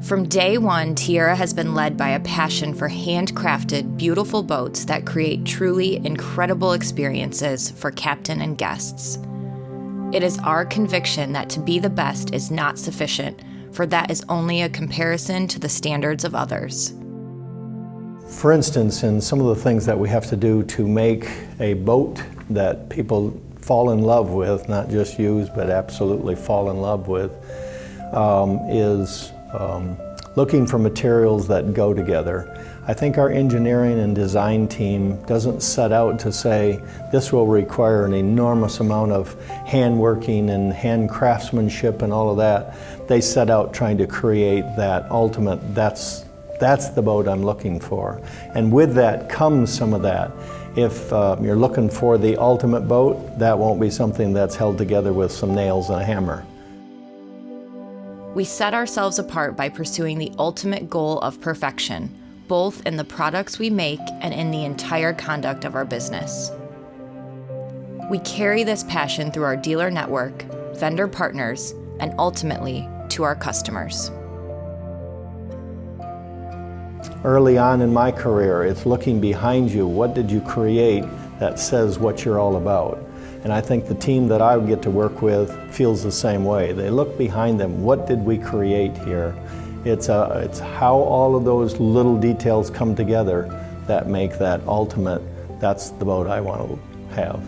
From day one, Tiara has been led by a passion for handcrafted, beautiful boats that create truly incredible experiences for captain and guests. It is our conviction that to be the best is not sufficient, for that is only a comparison to the standards of others. For instance, in some of the things that we have to do to make a boat that people fall in love with, not just use, but absolutely fall in love with, is looking for materials that go together. I think our engineering and design team doesn't set out to say this will require an enormous amount of hand working and hand craftsmanship and all of that. They set out trying to create that ultimate, that's the boat I'm looking for. And with that comes some of that. If you're looking for the ultimate boat, that won't be something that's held together with some nails and a hammer. We set ourselves apart by pursuing the ultimate goal of perfection, both in the products we make and in the entire conduct of our business. We carry this passion through our dealer network, vendor partners, and ultimately to our customers. Early on in my career, it's looking behind you. What did you create that says what you're all about? And I think the team that I get to work with feels the same way. They look behind them. What did we create here? It's how all of those little details come together that make that ultimate, that's the boat I want to have.